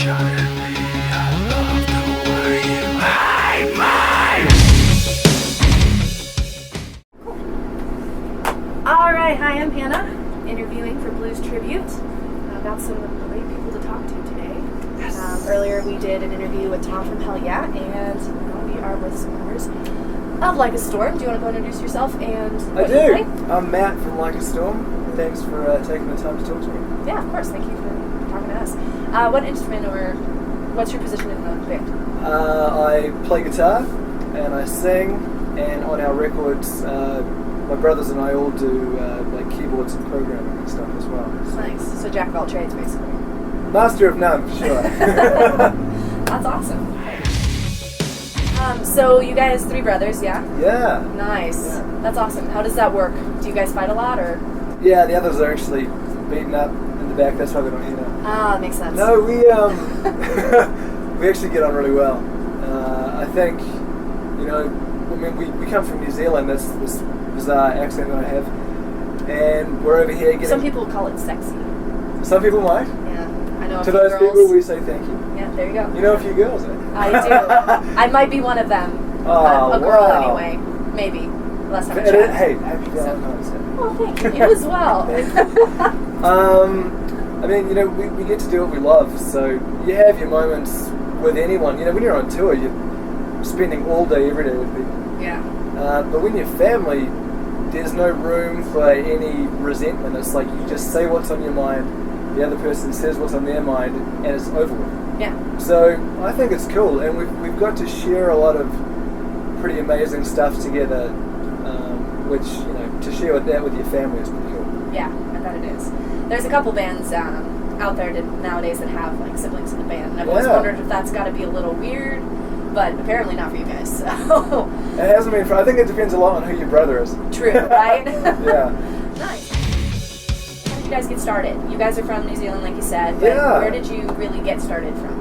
Alright, hi, I'm Hannah, interviewing for Bluestribute. I've got some great people to talk to today. Yes. Earlier we did an interview with Tom from Hell Yeah, and now we are with some members of Like a Storm. Do you want to go introduce yourself and I do. I'm Matt from Like a Storm. Thanks for taking the time to talk to me. Yeah, of course. Thank you for talking to us. What instrument or what's your position in the band? I play guitar and I sing, and on our records, my brothers and I all do like keyboards and programming and stuff as well. So. Nice. So jack of all trades, basically. Master of none, for sure. That's awesome. So you guys, 3 brothers, yeah? Yeah. Nice. Yeah. That's awesome. How does that work? Do you guys fight a lot, or? Yeah, the others are actually beaten up in the back. That's why they're not here now. Ah, that makes sense. No, we we actually get on really well. I think, you know, I mean, we come from New Zealand. That's this bizarre accent that I have, and we're over here getting. Some people call it sexy. Some people might. Yeah, I know. To those people, we say thank you. Yeah, there you go. You know a few girls, eh? I do. I might be one of them. Oh, a girl, wow. anyway. Maybe. Last time I Hey, checked. happy Valentine's Day. Oh, thank you. You as well. I mean, you know, we get to do what we love, so you have your moments with anyone. You know, when you're on tour, you're spending all day, every day with people. Yeah. But when you're family, there's no room for any resentment. It's like you just say what's on your mind, the other person says what's on their mind, and it's over with. Yeah. So I think it's cool, and we've got to share a lot of pretty amazing stuff together, which, you know, to share with your family is pretty cool. Yeah, I bet it is. There's a couple bands out there nowadays that have like siblings in the band, and I've always wondered if that's got to be a little weird, but apparently not for you guys. So. It hasn't been. I think it depends a lot on who your brother is. True, right? Yeah. Nice. How did you guys get started? You guys are from New Zealand, like you said, but where did you really get started from?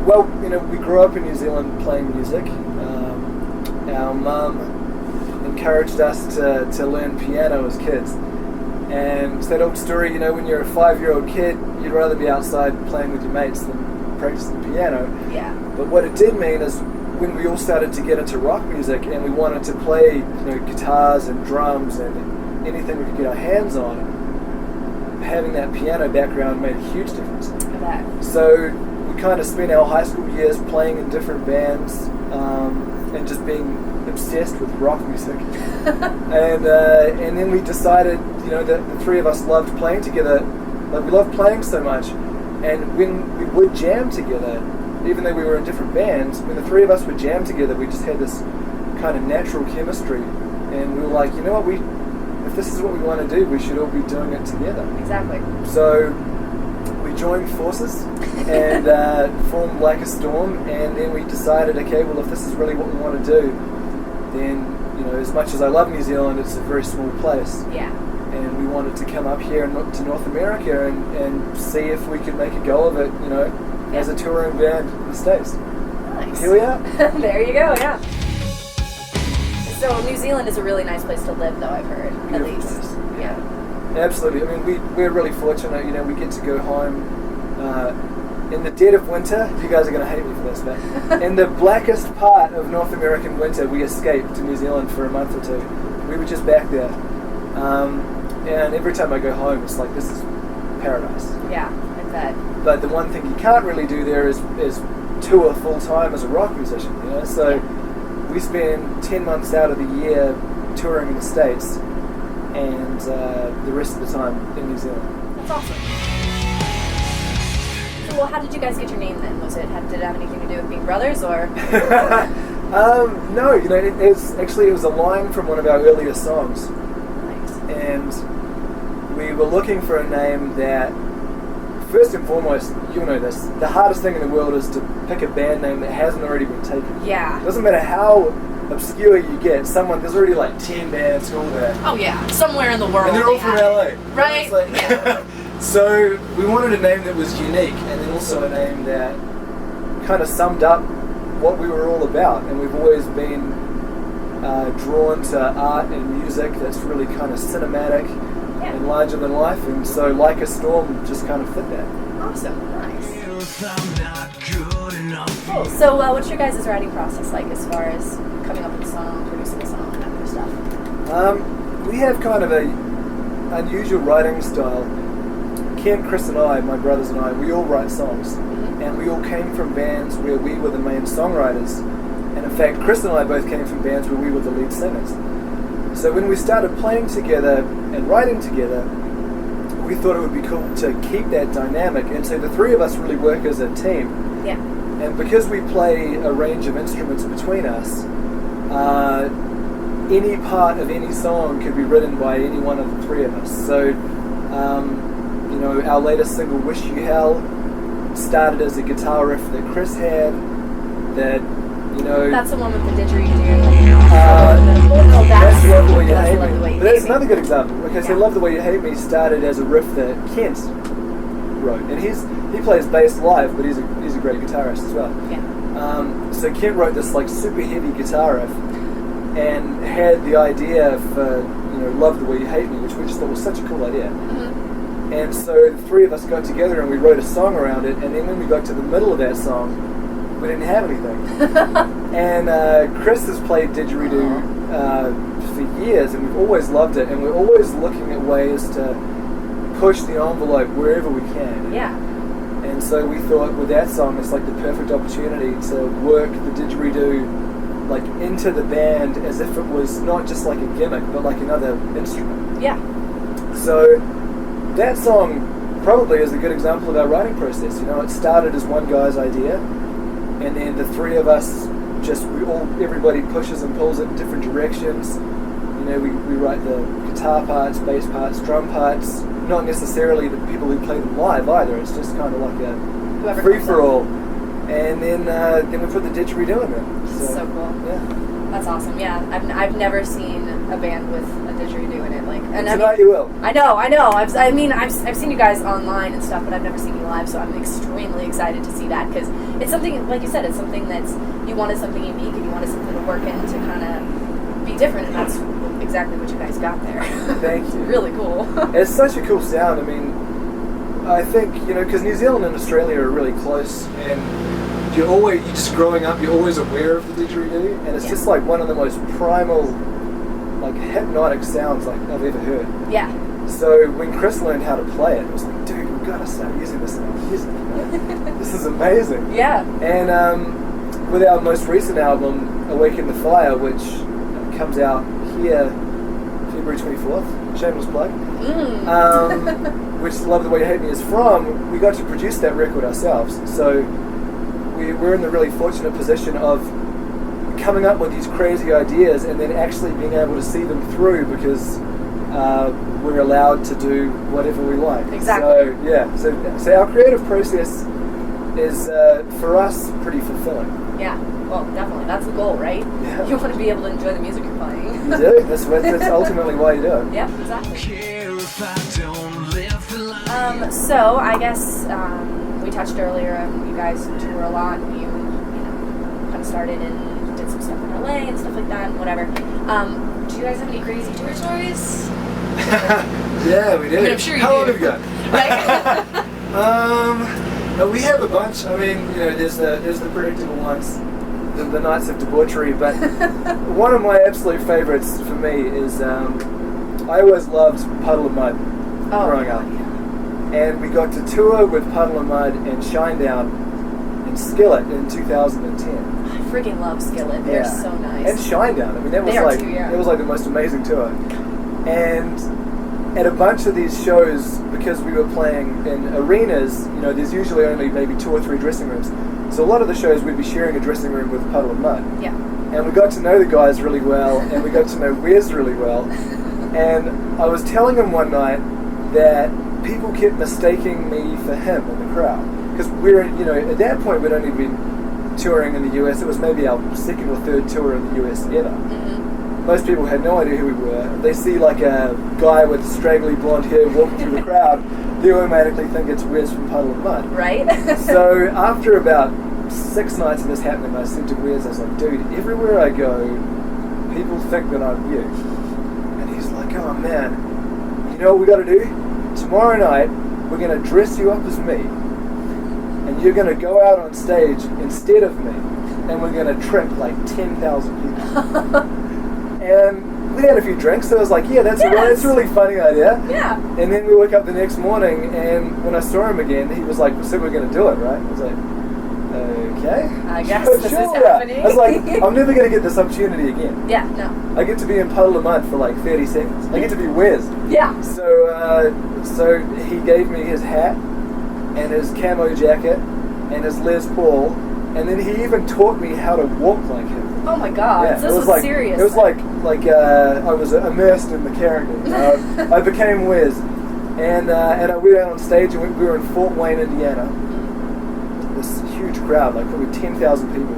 Well, you know, we grew up in New Zealand playing music. Our mum encouraged us to learn piano as kids. And it's that old story, you know, when you're a 5-year-old kid, you'd rather be outside playing with your mates than practicing piano. Yeah. But what it did mean is when we all started to get into rock music and we wanted to play, you know, guitars and drums and anything we could get our hands on, having that piano background made a huge difference. I bet. So we kind of spent our high school years playing in different bands and just being obsessed with rock music. And then we decided, you know, that the 3 of us loved playing together. Like, we loved playing so much. And when we would jam together, even though we were in different bands, when the 3 of us would jam together, we just had this kind of natural chemistry. And we were like, you know what, if this is what we want to do, we should all be doing it together. Exactly. So we joined forces and formed Like a Storm, and then we decided, okay, well, if this is really what we want to do, then, you know, as much as I love New Zealand, it's a very small place. Yeah. And we wanted to come up here to North America and see if we could make a go of it, you know, as a touring band in the States. Nice. Here we are. There you go, yeah. So New Zealand is a really nice place to live, though, I've heard, at least. Place. Yeah. Absolutely. I mean, we're really fortunate, you know, we get to go home in the dead of winter. You guys are going to hate me for this, but in the blackest part of North American winter, we escaped to New Zealand for a month or 2. We were just back there. And every time I go home, it's like, this is paradise. Yeah, I bet. But the one thing you can't really do there is tour full time as a rock musician, you know? So we spend 10 months out of the year touring in the States, and the rest of the time in New Zealand. That's awesome. So, well, how did you guys get your name then? Did it have anything to do with being brothers, or? No, you know, it was a line from one of our earlier songs. Nice. And we were looking for a name that, first and foremost, you'll know this, the hardest thing in the world is to pick a band name that hasn't already been taken. Yeah. It doesn't matter how obscure you get, there's already like 10 bands called that. Oh yeah, somewhere in the world. And they're all from LA. Right? Like, yeah. So we wanted a name that was unique, and then also a name that kind of summed up what we were all about. And we've always been drawn to art and music that's really kind of cinematic and larger than life, and so Like a Storm just kind of fit that. Awesome, nice. Cool. So what's your guys' writing process like as far as coming up with a song, producing a song, that kind of stuff? We have kind of a unusual writing style. Ken, Chris and I, my brothers and I, we all write songs. And we all came from bands where we were the main songwriters. And in fact, Chris and I both came from bands where we were the lead singers. So when we started playing together and writing together, we thought it would be cool to keep that dynamic. And so the three of us really work as a team. Yeah. And because we play a range of instruments between us, any part of any song could be written by any one of the three of us. So, you know, our latest single, Wish You Hell, started as a guitar riff that Chris had, that, you know... That's the one with the didgeridoo. That's Love the Way You Hate Love the Way Me. You But that's Hate another Me. good example, because Yeah. Love the Way You Hate Me started as a riff that Kent wrote. And he plays bass live, but he's a great guitarist as well. Yeah. So Kent wrote this like super heavy guitar riff and had the idea for, you know, Love the Way You Hate Me, which we just thought was such a cool idea. And so the three of us got together and we wrote a song around it, and then when we got to the middle of that song, we didn't have anything. And Chris has played didgeridoo for years, and we've always loved it, and we're always looking at ways to push the envelope wherever we can. Yeah. And so we thought with that song, it's like the perfect opportunity to work the didgeridoo like into the band as if it was not just like a gimmick, but like another instrument. Yeah. So that song probably is a good example of our writing process. You know, it started as one guy's idea, and then the three of us everybody pushes and pulls it in different directions. You know, we write the guitar parts, bass parts, drum parts, not necessarily the people who play them live either. It's just kind of like a free-for-all. And then we put the didgeridoo in there. So cool. Yeah. That's awesome. Yeah, I've never seen a band with a didgeridoo in it. Like, and tonight you will. I know. I've seen you guys online and stuff, but I've never seen you live. So I'm extremely excited to see that, because it's something, like you said, it's something that's, you wanted something unique and you wanted something to work in to kind of be different, and that's exactly what you guys got there. Thank you. Really cool. It's such a cool sound. I mean, I think, you know, because New Zealand and Australia are really close, and you're just growing up, you're always aware of the didgeridoo, and it's just like one of the most primal, like hypnotic sounds like I've ever heard. Yeah. So when Chris learned how to play it, it was like, dude, we've got to start using this in our music. This is amazing. Yeah. And with our most recent album, Awaken the Fire, which comes out here February 24th, shameless plug, which Love the Way You Hate Me is from, we got to produce that record ourselves. So we're in the really fortunate position of coming up with these crazy ideas and then actually being able to see them through, because we're allowed to do whatever we like. Exactly. So yeah, so our creative process is for us pretty fulfilling. Yeah. Well, definitely. That's the goal, right? Yeah. You want to be able to enjoy the music you're playing. You do. That's ultimately why you do it. Yeah, exactly. So I guess we touched earlier on you guys tour a lot, and you know, kind of started and did some stuff in LA and stuff like that and whatever. Do you guys have any crazy tour stories? Yeah, we do. I mean, I'm sure you How do. long have you got? Like, we have a bunch. I mean, you know, there's the predictable ones, the nights of debauchery. But one of my absolute favorites for me is I always loved Puddle of Mud growing up, and we got to tour with Puddle of Mud and Shinedown and Skillet in 2010. I freaking love Skillet. They're so nice. And Shinedown. I mean, that was like the most amazing tour. And at a bunch of these shows, because we were playing in arenas, you know, there's usually only maybe 2 or 3 dressing rooms. So a lot of the shows we'd be sharing a dressing room with Puddle of Mud. Yeah. And we got to know the guys really well, and we got to know Wes really well. And I was telling him one night that people kept mistaking me for him in the crowd. Because we're, you know, at that point we'd only been touring in the US. It was maybe our 2nd or 3rd tour in the US ever. Mm-hmm. Most people had no idea who we were. They see like a guy with straggly blonde hair walking through the crowd, they automatically think it's Wes from Puddle of Mud. Right. So after about 6 nights of this happening, I said to Wes, I was like, dude, everywhere I go, people think that I'm you. And he's like, oh man, you know what we got to do? Tomorrow night, we're going to dress you up as me. and you're going to go out on stage instead of me, and we're going to trick like 10,000 people. And we had a few drinks, so I was like, yeah, that's a really funny idea. Yeah. And then we woke up the next morning, and when I saw him again, he was like, so we're going to do it, right? I was like, okay. I guess this is happening. I was like, I'm never going to get this opportunity again. Yeah, no. I get to be in Puddle of Mud for like 30 seconds. I get to be Wes. Yeah. So he gave me his hat and his camo jacket and his Les Paul, and then he even taught me how to walk like him. Oh my God, Yeah, this was like, serious. It was like I was immersed in the character. I became Wes, and I went out on stage, and we were in Fort Wayne, Indiana. This huge crowd, like probably 10,000 people.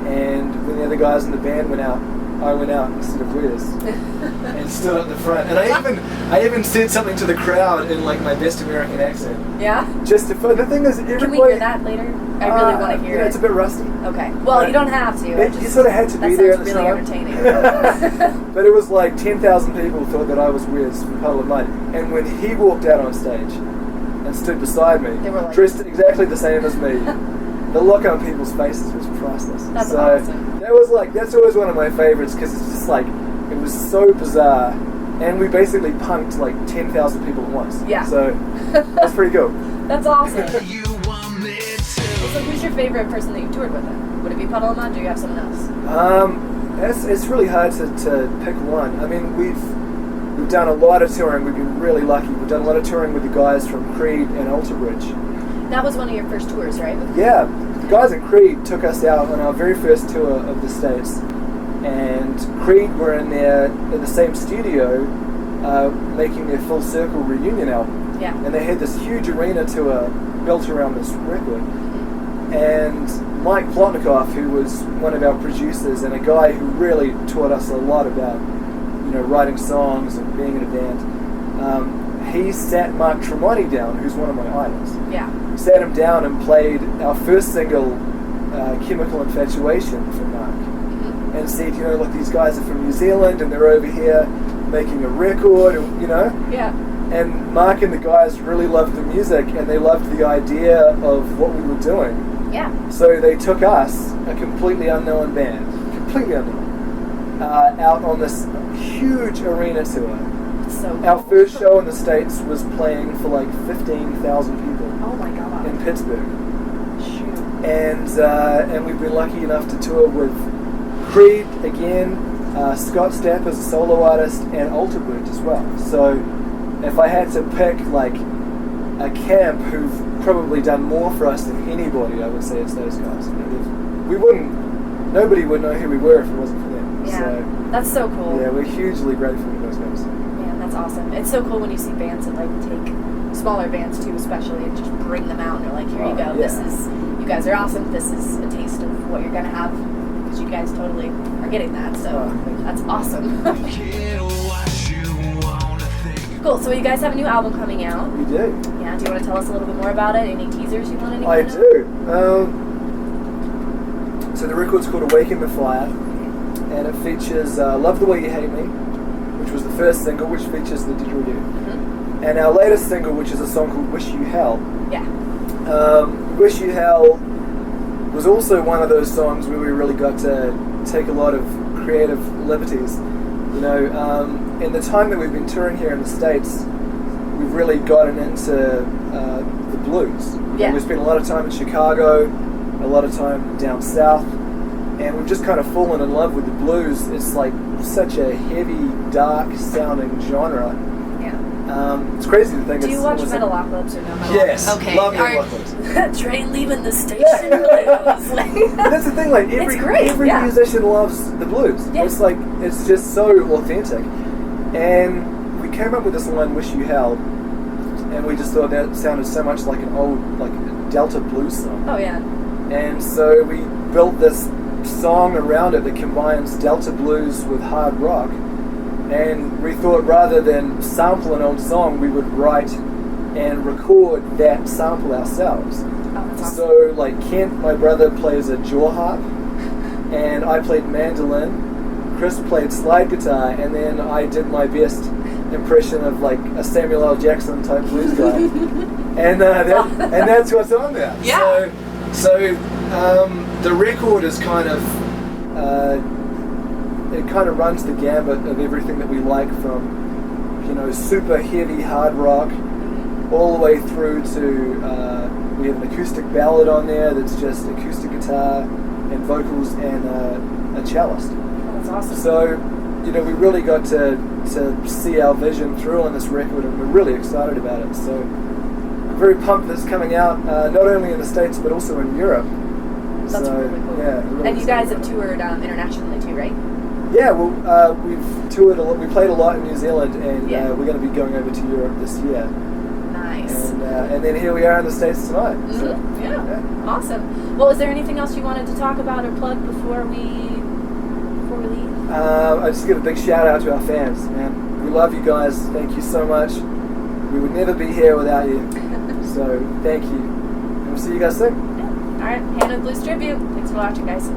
And when the other guys in the band went out, I went out instead of Wes and stood at the front. And I even said something to the crowd in like my best American accent. Yeah? Just to the thing is, everybody... Can we hear that later? I really want to hear it. It's a bit rusty. Okay. Well, you don't have to. You sort of had to be there at the really time. entertaining. But it was like 10,000 people thought that I was Wes from Puddle of Mud. And when he walked out on stage and stood beside me, They were like... dressed exactly the same as me, the look on people's faces was priceless. That's awesome. That's always one of my favorites, because it's just like, it was so bizarre, and we basically punked like 10,000 people at once. Yeah. So that's pretty cool. That's awesome. So who's your favorite person that you toured with then? Would it be Puddle of Mud, or do you have someone else? It's really hard to pick one. I mean, we've done a lot of touring. We've been really lucky. We've done a lot of touring with the guys from Creed and Alter Bridge. That was one of your first tours, right? Yeah, the guys in Creed took us out on our very first tour of the States, and Creed were in the same studio making their Full Circle reunion album. Yeah. And they had this huge arena tour built around this record. And Mike Plotnikoff, who was one of our producers and a guy who really taught us a lot about, writing songs and being in a band, he sat Mark Tremonti down, who's one of my idols. Yeah. He sat him down and played our first single, Chemical Infatuation, for Mark. Mm-hmm. And said, look, these guys are from New Zealand and they're over here making a record, Yeah. And Mark and the guys really loved the music, and they loved the idea of what we were doing. Yeah. So they took us, a completely unknown band, out on this huge arena tour. So cool. Our first show in the States was playing for like 15,000 people. Oh my God. In Pittsburgh. Shoot. And we've been lucky enough to tour with Creed again, Scott Stapp as a solo artist, and Alter Bridge as well. So if I had to pick like a camp who've probably done more for us than anybody, I would say it's those guys. Nobody would know who we were if it wasn't for them. Yeah, So, that's so cool. yeah, we're hugely grateful for those guys. Yeah, that's awesome. It's so cool when you see bands that like take smaller bands too, especially, and just bring them out and they're like, here you go. Yeah. You guys are awesome. This is a taste of what you're gonna have, because you guys totally are getting that. So that's awesome. Cool. So you guys have a new album coming out. We do. Yeah. Do you want to tell us a little bit more about it? Any teasers you want to? I do. So the record's called Awaken the Fire, and it features Love the Way You Hate Me, which was the first single, which features the didgeridoo. Mm-hmm. And our latest single, which is a song called Wish You Hell. Yeah. Wish You Hell was also one of those songs where we really got to take a lot of creative liberties. In the time that we've been touring here in the States, we've really gotten into the blues. Yeah. We spent a lot of time in Chicago, a lot of time down south, and we've just kind of fallen in love with the blues. It's like such a heavy, dark sounding genre. Yeah. It's crazy to think. Do you watch Metalocalypse or no? Yes. Okay. Love Metalocalypse. Train leaving the station. That's the thing. Like every musician loves the blues. Yeah. It's like it's just so authentic. And we came up with this line, "Wish You Hell," and we just thought that sounded so much like an old Delta blues song. Oh yeah. And so we built this song around it that combines Delta blues with hard rock. And we thought rather than sample an old song, we would write and record that sample ourselves. Oh, that's awesome. So Kent, my brother, plays a jaw harp, and I played mandolin. Chris played slide guitar, and then I did my best impression of like a Samuel L. Jackson type blues guy, and that's what's on there. Yeah. So the record is kind of it kind of runs the gambit of everything that we like, from super heavy hard rock all the way through to we have an acoustic ballad on there that's just acoustic guitar and vocals and a cellist. Oh, that's awesome. So we really got to see our vision through on this record, and we're really excited about it. So I'm very pumped that it's coming out not only in the States but also in Europe. That's really cool. Yeah, really and you guys have toured internationally too, right? Yeah, well, we've toured a lot. We played a lot in New Zealand, and we're going to be going over to Europe this year. Nice. And then here we are in the States tonight. Mm-hmm. So, yeah, awesome. Well, is there anything else you wanted to talk about or plug before we leave? I just give a big shout out to our fans, man. We love you guys. Thank you so much. We would never be here without you. So thank you. And we'll see you guys soon. Yeah. All right, Hannah Bluestribute. Thanks for watching, guys.